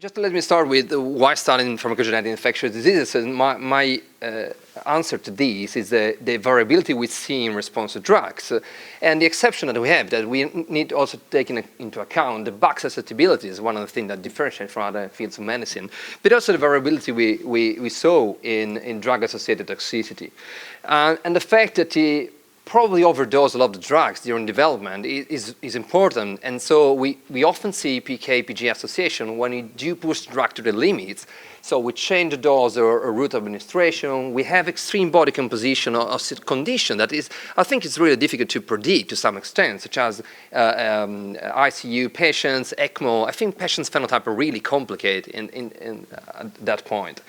Just let me start with why studying pharmacogenetic infectious diseases. And my answer to this is the variability we see in response to drugs. And the exception that we have, that we need also to take into account the bug susceptibility is one of the things that differentiates from other fields of medicine, but also the variability we saw in drug-associated toxicity. And the fact that the probably overdose a lot of drugs during development is important. And so we often see PK-PG association when we do push the drug to the limits. So we change the dose or route of administration. We have extreme body composition or condition that is, I think it's really difficult to predict to some extent, such as ICU patients, ECMO. I think patients' phenotype are really complicated at that point.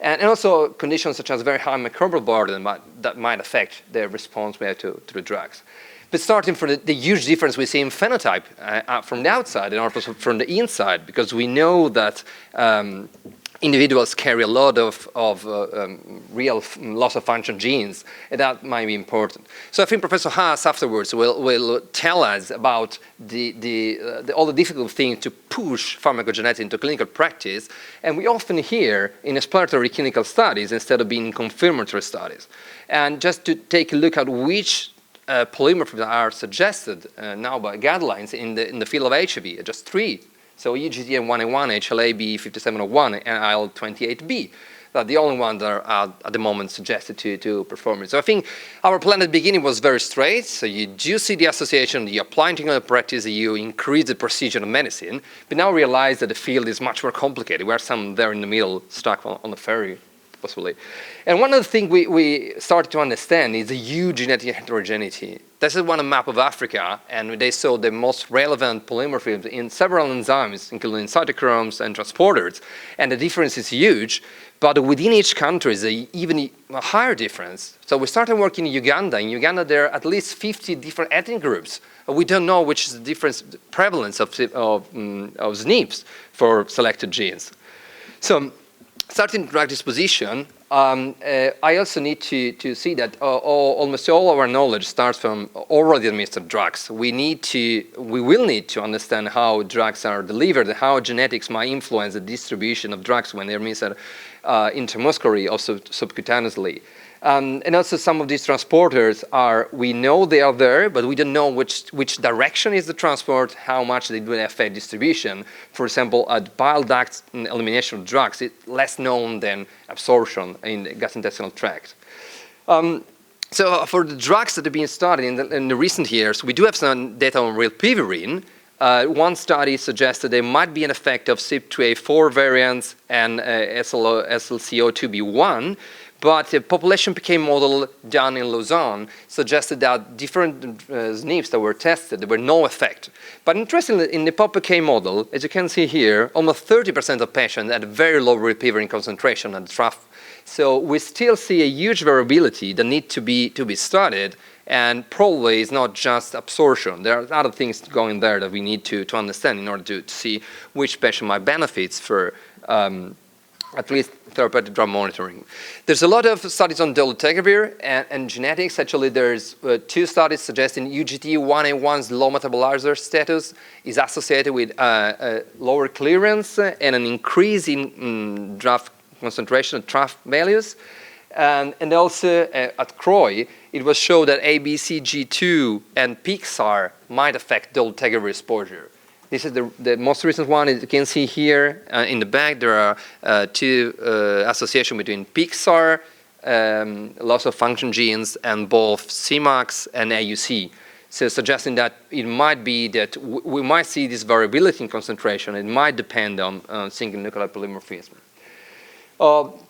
And also conditions such as very high microbial burden that might affect the response we have to the drugs. But starting from the huge difference we see in phenotype from the outside and also from the inside, because we know that individuals carry a lot of real loss of function genes, and that might be important. So I think Professor Haas afterwards will tell us about all the difficult things to push pharmacogenetics into clinical practice, and we often hear in exploratory clinical studies instead of being confirmatory studies. And just to take a look at which polymorphisms are suggested now by guidelines in the field of HIV, just 3. So UGT1A1, HLA-B5701, and IL-28B. That's the only one that are at the moment suggested to perform it. So I think our plan at the beginning was very straight. So you do see the association, you apply it in clinical practice, you increase the precision of medicine, but now realize that the field is much more complicated. We are some there in the middle, stuck on the ferry, possibly. And one of the things we started to understand is the huge genetic heterogeneity. This is one map of Africa, and they saw the most relevant polymorphisms in several enzymes, including cytochromes and transporters, and the difference is huge, but within each country is even a higher difference. So we started working in Uganda. In Uganda, there are at least 50 different ethnic groups. We don't know which is the difference prevalence of SNPs for selected genes. So starting drug disposition, I also need to see that almost all our knowledge starts from already administered drugs. We will need to understand how drugs are delivered and how genetics might influence the distribution of drugs when they're administered intramuscularly or subcutaneously. And also some of these transporters we know they are there, but we don't know which direction is the transport, how much they do affect distribution. For example, bile duct elimination of drugs is less known than absorption in the gastrointestinal tract. So for the drugs that have been studied in the recent years, we do have some data on real pivorine. One study suggested there might be an effect of CYP2A4 variants and SLCO2B1, but a population PK model done in Lausanne suggested that different SNPs that were tested, there were no effect. But interestingly, in the PopPK model, as you can see here, almost 30% of patients had very low pivorine concentration at the trough. So we still see a huge variability that need to be studied, and probably it's not just absorption. There are other things going there that we need to understand in order to see which patient might benefit for at least therapeutic drug monitoring. There's a lot of studies on dolutegravir and genetics. Actually, there's 2 studies suggesting UGT1A1's low metabolizer status is associated with lower clearance and an increase in draft concentration of trough values. And also at CROI, it was shown that ABCG2 and PXAR might affect dolutegravir exposure. This is the most recent one. As you can see here in the back, there are 2 associations between PXAR, loss of function genes, and both Cmax and AUC. So suggesting that it might be that we might see this variability in concentration. It might depend on single nucleotide polymorphism.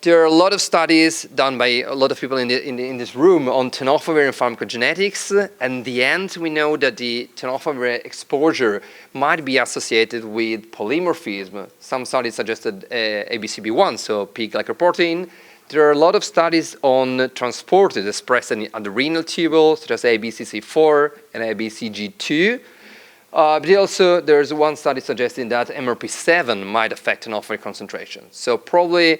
There are a lot of studies done by a lot of people in this room on tenofovir and pharmacogenetics. And in the end, we know that the tenofovir exposure might be associated with polymorphism. Some studies suggested ABCB1, so P-glycoprotein. There are a lot of studies on transporters expressed at the renal tubule, such as ABCC4 and ABCG2. But also, there's one study suggesting that MRP7 might affect tenofovir concentration. So probably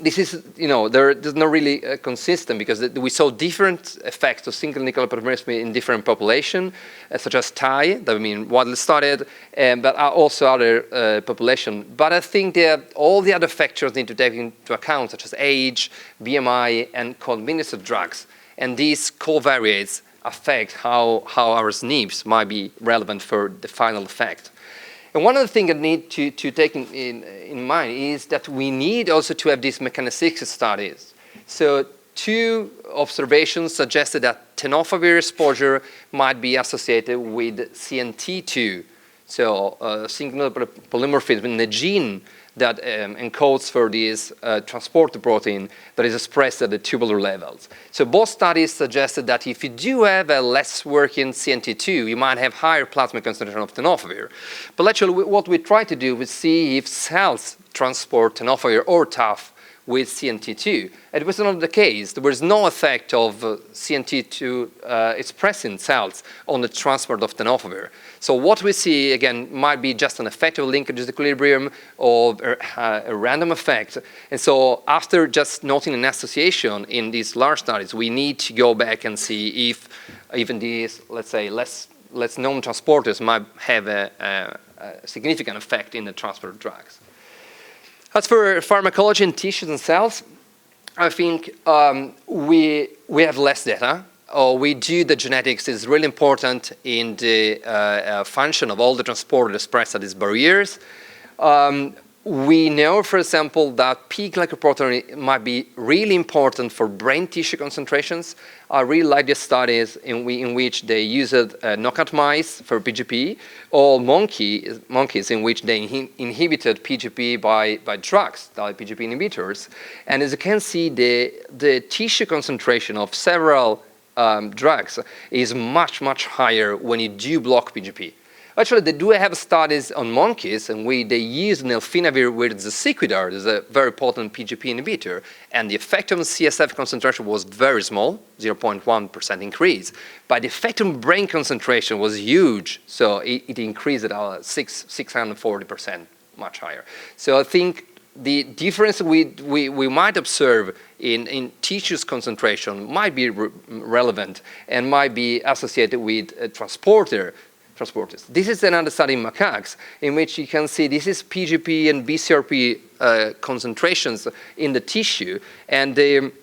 this is, there's not really consistent, because we saw different effects of single nucleotide polymerase in different populations, such as Thai, that widely studied, but also other populations. But I think that all the other factors need to take into account, such as age, BMI, and convenience of drugs. And these covariates affect how our SNPs might be relevant for the final effect. And one of the things I need to take in mind is that we need also to have these mechanistic studies. So 2 observations suggested that tenofovir exposure might be associated with CNT2, so single polymorphism in the gene that encodes for this transporter protein that is expressed at the tubular levels. So both studies suggested that if you do have a less working CNT2, you might have higher plasma concentration of tenofovir. But actually what we try to do is see if cells transport tenofovir or TAF with CNT2. It was not the case. There was no effect of CNT2 expressing cells on the transport of tenofovir. So what we see, again, might be just an effect of linkage disequilibrium or a random effect. And so after just noting an association in these large studies, we need to go back and see if even these, let's say, less known transporters might have a significant effect in the transport of drugs. As for pharmacology in tissues and cells, I think we have less data. We do the genetics is really important in the function of all the transporters expressed at these barriers. We know, for example, that peak glycoprotein might be really important for brain tissue concentrations. I really like the studies in which they used knockout mice for PGP, or monkeys in which they inhibited PGP by drugs, like PGP inhibitors. And as you can see, the tissue concentration of several drugs is much, much higher when you do block PGP. Actually, they do have studies on monkeys, and they use nelfinavir with zazikidar, is a very potent PGP inhibitor, and the effect on CSF concentration was very small, 0.1% increase, but the effect on brain concentration was huge, so it increased at 640%, much higher. So I think the difference we might observe in tissues concentration might be relevant and might be associated with transporters. This is another study in macaques in which you can see this is PGP and BCRP concentrations in the tissue, and the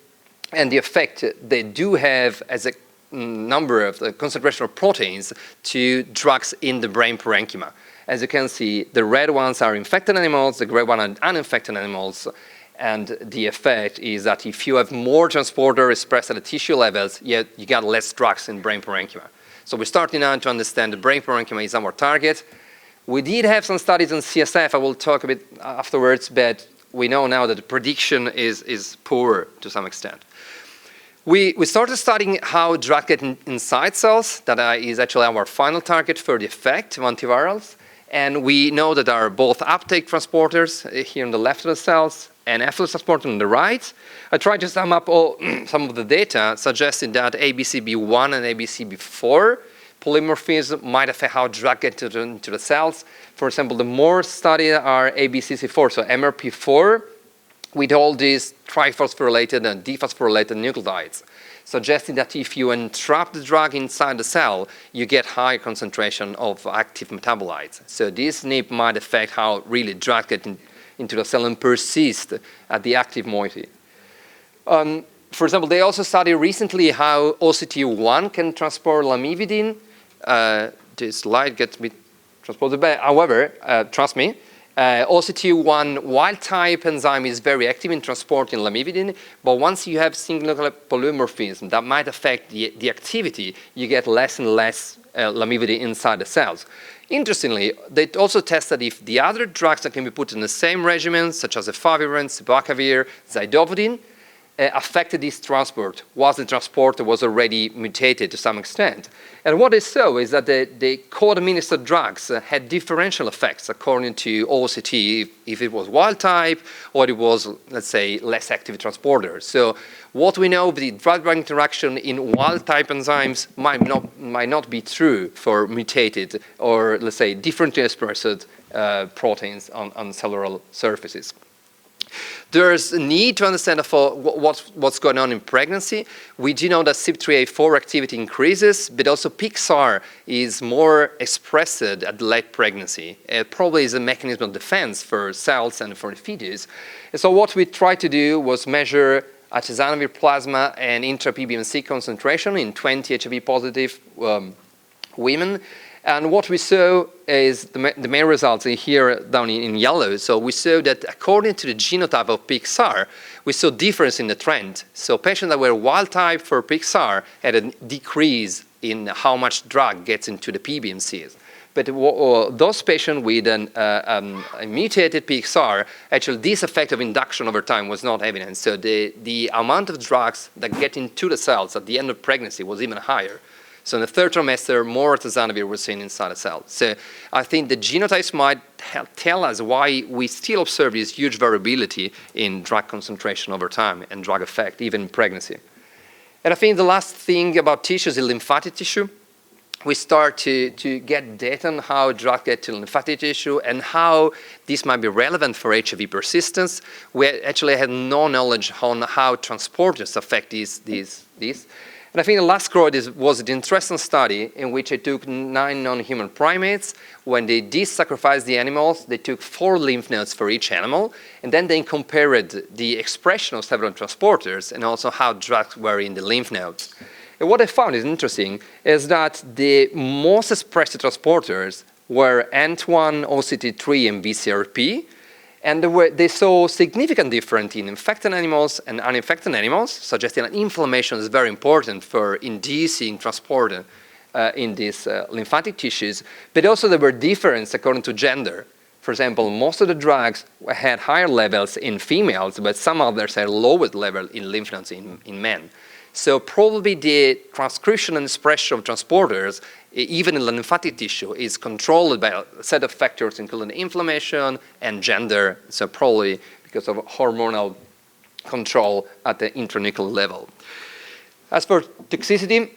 effect they do have as a number of the concentration of proteins to drugs in the brain parenchyma. As you can see, the red ones are infected animals, the gray ones are uninfected animals, and the effect is that if you have more transporter expressed at the tissue levels, you got less drugs in brain parenchyma. So we're starting now to understand the brain parenchyma is our target. We did have some studies on CSF, I will talk a bit afterwards, but we know now that the prediction is poor to some extent. We started studying how drugs get inside cells. That is actually our final target for the effect of antivirals. And we know that there are both uptake transporters here on the left of the cells and efflux transporter on the right. I tried to sum up some of the data suggesting that ABCB1 and ABCB4 polymorphism might affect how drug gets into the cells. For example, the more studied are ABCC4, so MRP4, with all these triphosphorylated and diphosphorylated nucleotides, suggesting that if you entrap the drug inside the cell, you get high concentration of active metabolites. So this SNP might affect how really drugs get into the cell and persist at the active moiety. For example, they also studied recently how OCT1 can transport lamivudine. This slide gets me transported back. However, trust me, OCT1 wild-type enzyme is very active in transporting lamivudine, but once you have single nucleotide polymorphism that might affect the activity, you get less and less lamivudine inside the cells. Interestingly, they also tested if the other drugs that can be put in the same regimen, such as efavirenz, sibacavir, zidovudine, affected this transport, whilst the transporter was already mutated to some extent. And what they saw is that the co-administered drugs had differential effects according to OCT, if it was wild type or it was, let's say, less active transporter. So what we know, the drug-drug interaction in wild type enzymes might not be true for mutated or, let's say, differently expressed proteins on cellular surfaces. There's a need to understand what's going on in pregnancy. We do know that CYP3A4 activity increases, but also PXR is more expressed at late pregnancy. It probably is a mechanism of defense for cells and for the fetus. And so what we tried to do was measure atazanavir plasma and intra-PBMC concentration in 20 HIV-positive women. And what we saw is the main results here down in yellow. So we saw that according to the genotype of PXR, we saw difference in the trend. So patients that were wild type for PXR had a decrease in how much drug gets into the PBMCs. But those patients with a mutated PXR, actually this effect of induction over time was not evident. So the amount of drugs that get into the cells at the end of pregnancy was even higher. So in the third trimester, more atazanavir was seen inside the cell. So I think the genotypes might tell us why we still observe this huge variability in drug concentration over time and drug effect, even in pregnancy. And I think the last thing about tissues is lymphatic tissue. We start to get data on how drugs get to lymphatic tissue and how this might be relevant for HIV persistence. We actually had no knowledge on how transporters affect these. And I think the last quote was an interesting study in which they took 9 non-human primates. When they did sacrifice the animals, they took 4 lymph nodes for each animal, and then they compared the expression of several transporters and also how drugs were in the lymph nodes. And what I found is interesting is that the most expressed transporters were ANT1, OCT3, and BCRP, and they saw significant difference in infected animals and uninfected animals, suggesting that inflammation is very important for inducing transport in these lymphatic tissues. But also there were differences according to gender. For example, most of the drugs had higher levels in females, but some others had lower level in lymph nodes in men. So probably the transcription and expression of transporters, even in the lymphatic tissue, is controlled by a set of factors including inflammation and gender, so probably because of hormonal control at the intranuclear level. As for toxicity,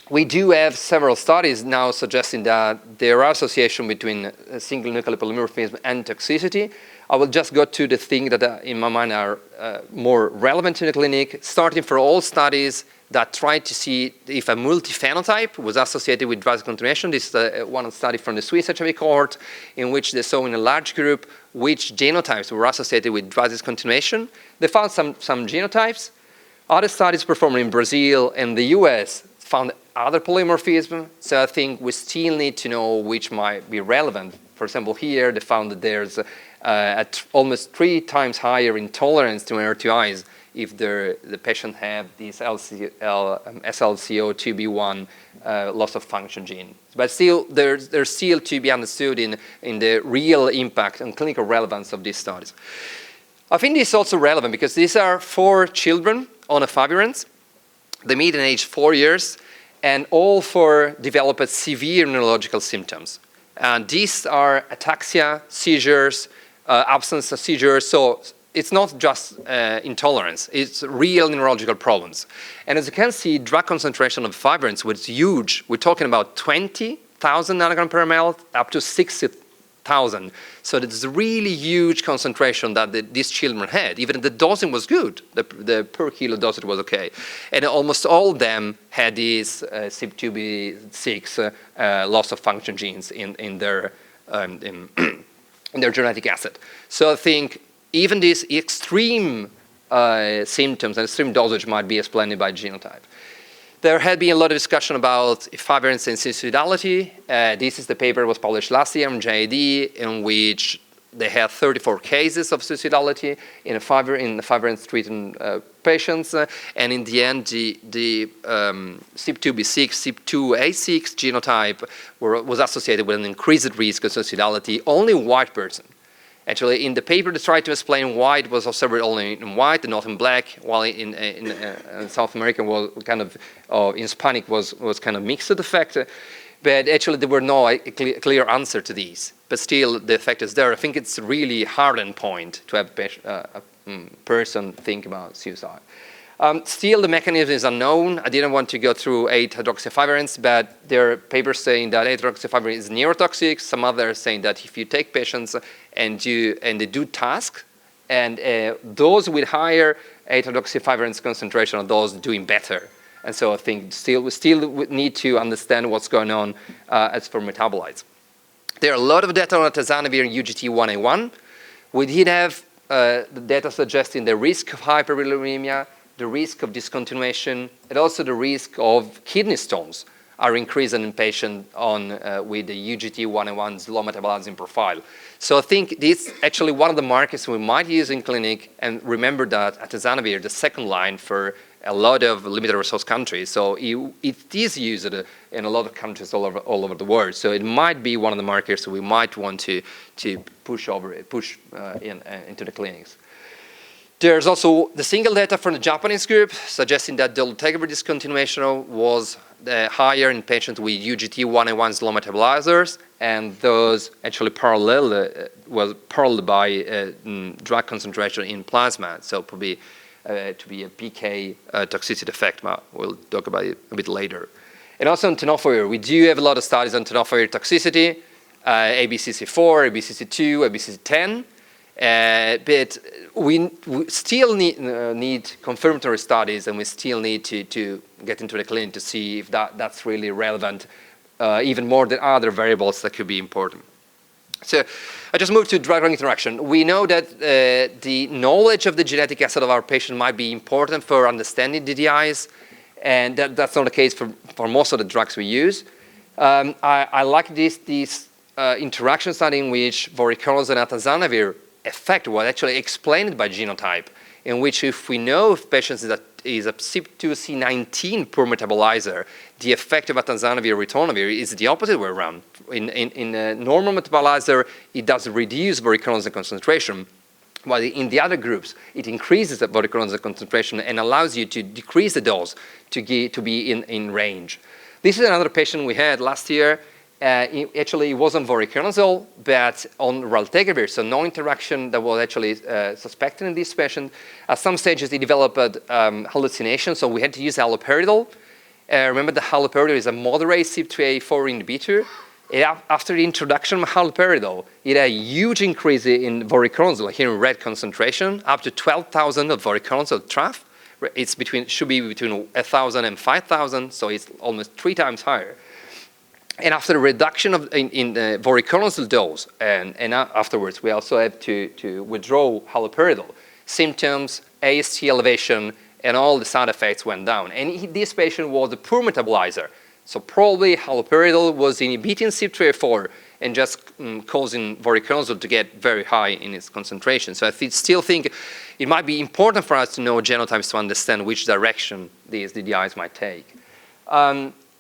we do have several studies now suggesting that there are associations between single nuclear polymorphism and toxicity. I will just go to the things that in my mind are more relevant in the clinic, starting for all studies that try to see if a multi-phenotype was associated with drug discontinuation. This is one study from the Swiss HIV cohort in which they saw in a large group which genotypes were associated with drug discontinuation. They found some genotypes. Other studies performed in Brazil and the US found other polymorphism. So I think we still need to know which might be relevant. For example, here they found that there's almost 3 times higher intolerance to NR2Is if the patient have this SLCO2B1 loss of function gene. But still, there's still to be understood in the real impact and clinical relevance of these studies. I think this is also relevant because these are 4 children on efavirenz. The median age 4 years, and all 4 developed severe neurological symptoms. And these are ataxia, seizures, absence of seizures. So it's not just intolerance, it's real neurological problems. And as you can see, drug concentration of efavirenz was huge. We're talking about 20,000 nanogram per ml up to 60,000. So it's a really huge concentration that these children had. Even the dosing was good. The per kilo dosage was okay. And almost all of them had these CYP2B6 loss of function genes in their genetic asset. So I think even these extreme symptoms and extreme dosage might be explained by genotype. There had been a lot of discussion about efavirenz and suicidality. This is the paper that was published last year in JAD, in which they had 34 cases of suicidality in efavirenz treated patients. And in the end, the CYP2B6, CYP2A6 genotype was associated with an increased risk of suicidality only in white person. Actually, in the paper, they tried to explain why it was observed only in white and not in black, while in South America was kind of, in Hispanic was kind of mixed effect. But actually, there were no clear answer to these. But still, the effect is there. I think it's really hard endpoint to have a person think about suicide. Still, the mechanism is unknown. I didn't want to go through 8-hydroxyefavirenz, but there are papers saying that 8-hydroxyefavirenz is neurotoxic. Some others saying that if you take patients and they do tasks And those with higher 8-hydroxypivirine concentration are those doing better. And so I think we still need to understand what's going on as for metabolites. There are a lot of data on atazanavir and UGT1A1. We did have the data suggesting the risk of hyperbilirubinemia, the risk of discontinuation, and also the risk of kidney stones are increasing in patients with the UGT1A1 slow metabolizing profile. So I think this is actually one of the markers we might use in clinic, and remember that atazanavir, the second line for a lot of limited resource countries, so it is used in a lot of countries all over the world. So it might be one of the markers we might want to push into the clinics. There's also the single data from the Japanese group suggesting that dolutegravir discontinuation was higher in patients with UGT1A1 slow metabolizers, and those actually was paralleled by drug concentration in plasma. So probably to be a PK toxicity effect. We'll talk about it a bit later. And also on tenofovir, we do have a lot of studies on tenofovir toxicity, ABCC4, ABCC2, ABCC10. But we still need confirmatory studies, and we still need to get into the clinic to see if that's really relevant, even more than other variables that could be important. So I just moved to drug-drug interaction. We know that the knowledge of the genetic asset of our patient might be important for understanding DDIs, and that's not the case for most of the drugs we use. I like this interaction study in which voriconazole and atazanavir effect was actually explained by genotype, in which if we know if patients is a CYP2C19 poor metabolizer, the effect of atazanavir or ritonavir is the opposite way around. In a normal metabolizer, it does reduce voriconazole concentration, while in the other groups, it increases the voriconazole concentration and allows you to decrease the dose to be in range. This is another patient we had last year. Actually, it wasn't voriconazole, but on raltegravir, so no interaction that was actually suspected in this patient. At some stages, he developed hallucinations, so we had to use haloperidol. Remember, the haloperidol is a moderate CYP2A4 inhibitor. After the introduction of haloperidol, it had a huge increase in voriconazole, here in red concentration, up to 12,000 of voriconazole trough. Should be between 1,000 and 5,000, so it's almost 3 times higher. And after the reduction in the voriconazole dose, and afterwards, we also had to withdraw haloperidol. Symptoms, AST elevation, and all the side effects went down. And this patient was a poor metabolizer. So probably haloperidol was inhibiting CYP2A4 and just causing voriconazole to get very high in its concentration. So I still think it might be important for us to know genotypes to understand which direction these DDIs might take.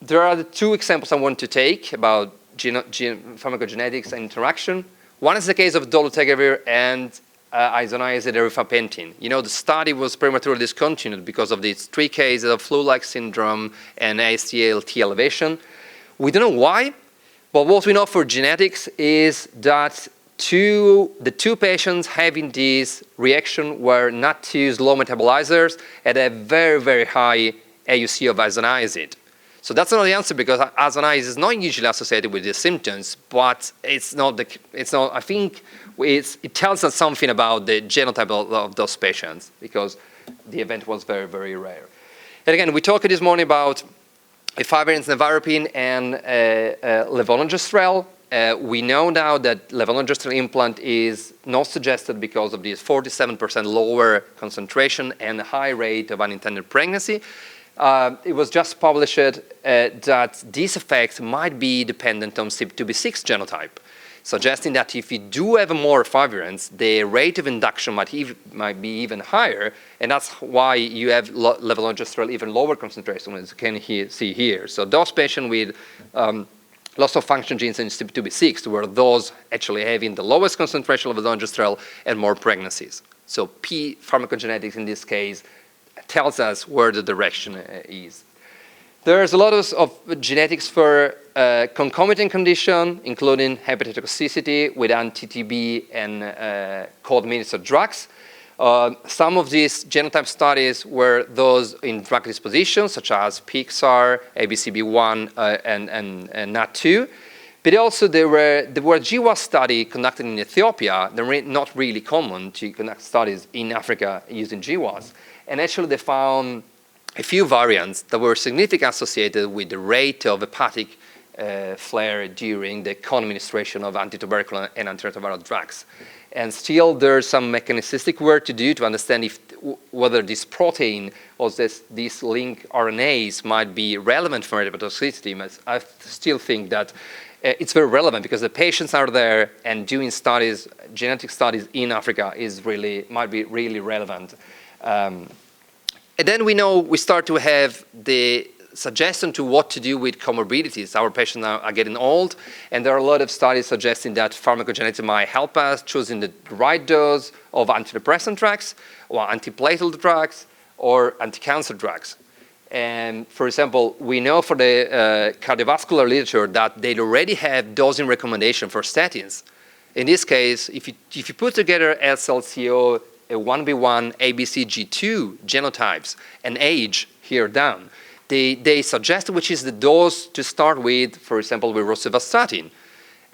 There are the 2 examples I want to take about pharmacogenetics and interaction. One is the case of dolutegravir and isoniazid rifampicin. You know, the study was prematurely discontinued because of these 3 cases of flu-like syndrome and AST/ALT elevation. We don't know why, but what we know for genetics is that the 2 patients having this reaction were not 2 slow metabolizers at a very, very high AUC of isoniazid. So that's not the answer, because isoniazid is not usually associated with these symptoms, but it's not. I think it tells us something about the genotype of those patients, because the event was very, very rare. And again, we talked this morning about efavirenz, nevirapine, and levonorgestrel. We know now that levonorgestrel implant is not suggested because of this 47% lower concentration and a high rate of unintended pregnancy. It was just published that this effect might be dependent on CYP2B6 genotype, suggesting that if you do have more efavirenz, the rate of induction might be even higher, and that's why you have levonorgestrel even lower concentration, as you can see here. So those patients with loss of function genes in CYP2B6 were those actually having the lowest concentration of levonorgestrel and more pregnancies. So pharmacogenetics in this case tells us where the direction is. There's a lot of genetics for concomitant condition, including hepatitis toxicity with anti-TB and co-administered drugs. Some of these genotype studies were those in drug disposition, such as PXAR, ABCB1, and NAT2. But also there were GWAS studies conducted in Ethiopia. They're not really common to conduct studies in Africa using GWAS. And actually they found a few variants that were significantly associated with the rate of hepatic flare during the co-administration of antituberculous and antiretroviral drugs. And still there's some mechanistic work to do to understand whether this protein or these link RNAs might be relevant for hepatotoxicity. But I still think that it's very relevant because the patients are there and doing studies, genetic studies in Africa might be really relevant. And then we start to have the suggestion to what to do with comorbidities. Our patients are getting old, and there are a lot of studies suggesting that pharmacogenetics might help us choosing the right dose of antidepressant drugs, or antiplatelet drugs, or anti-cancer drugs. And for example, we know for the cardiovascular literature that they already have dosing recommendation for statins. In this case, if you put together SLCO, 1B1, ABCG2 genotypes, and age here down, they suggest which is the dose to start with, for example, with rosuvastatin.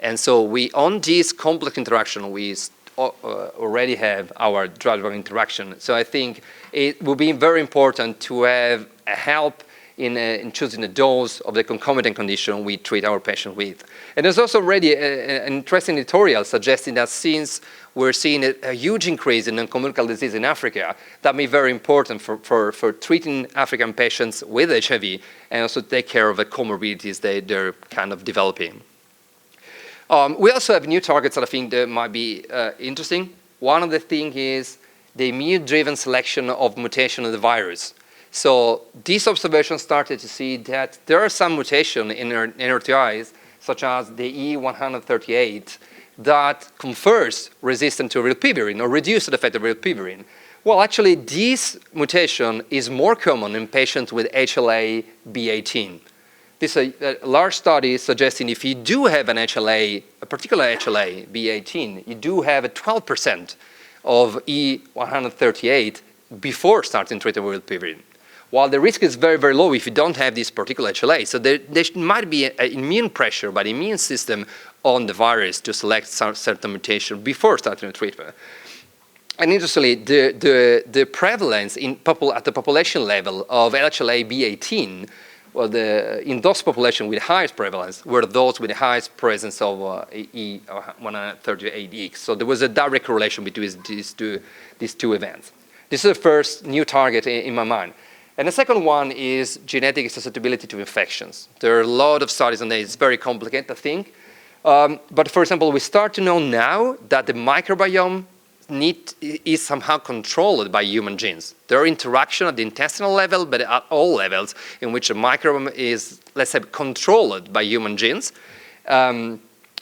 And so on this complex interaction, we already have our drug-drug interaction. So I think it will be very important to have a help in choosing the dose of the concomitant condition we treat our patient with. And there's also already an interesting editorial suggesting that since we're seeing a huge increase in non-communicable disease in Africa, that may be very important for treating African patients with HIV and also take care of the comorbidities they're kind of developing. We also have new targets that I think that might be interesting. One of the things is the immune-driven selection of mutation of the virus. So this observation started to see that there are some mutations in NRTIs, such as the E138, that confers resistance to rilpivirine or reduces the effect of rilpivirine. Well, actually, this mutation is more common in patients with HLA-B18. This is a large study suggesting if you do have an HLA, a particular HLA, B18, you do have a 12% of E138 before starting treatment with rilpivirine. While the risk is very, very low if you don't have this particular HLA. So there might be an immune pressure by the immune system on the virus to select certain mutation before starting the treatment. And interestingly, the prevalence at the population level of HLA-B18, well, in those populations with the highest prevalence were those with the highest presence of E138X. So there was a direct correlation between these two events. This is the first new target in my mind. And the second one is genetic susceptibility to infections. There are a lot of studies on that. It's very complicated, I think. But for example, we start to know now that the microbiome is somehow controlled by human genes. There are interactions at the intestinal level, but at all levels in which the microbiome is, let's say, controlled by human genes. For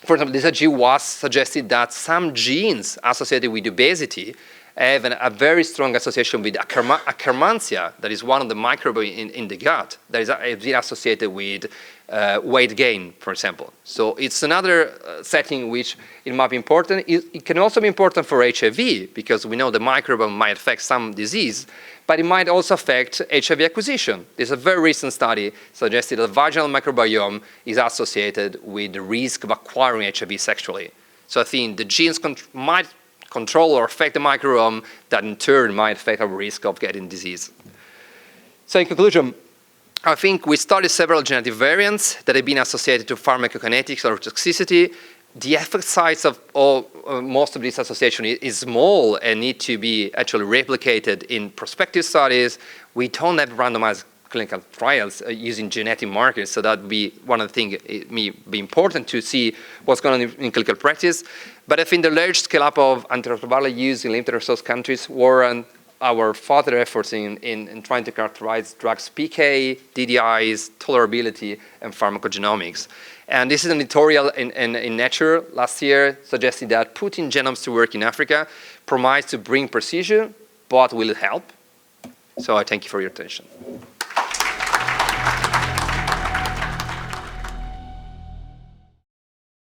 example, this GWAS suggested that some genes associated with obesity have a very strong association with Akkermansia, that is one of the microbes in the gut that is associated with weight gain, for example. So it's another setting which it might be important. It can also be important for HIV because we know the microbiome might affect some disease, but it might also affect HIV acquisition. There's a very recent study suggested that the vaginal microbiome is associated with the risk of acquiring HIV sexually. So I think the genes might control or affect the microbiome that in turn might affect our risk of getting disease. So in conclusion, I think we studied several genetic variants that have been associated to pharmacokinetics or toxicity. The effect size of most of these associations is small and need to be actually replicated in prospective studies. We don't have randomized clinical trials using genetic markers, so that would be one of the things it may be important to see what's going on in clinical practice. But I think the large scale-up of antiretroviral use in limited resource countries warrant our further efforts in trying to characterize drugs' PK, DDIs, tolerability, and pharmacogenomics. And this is an editorial in Nature last year suggesting that putting genomes to work in Africa promises to bring precision, but will it help? So I thank you for your attention.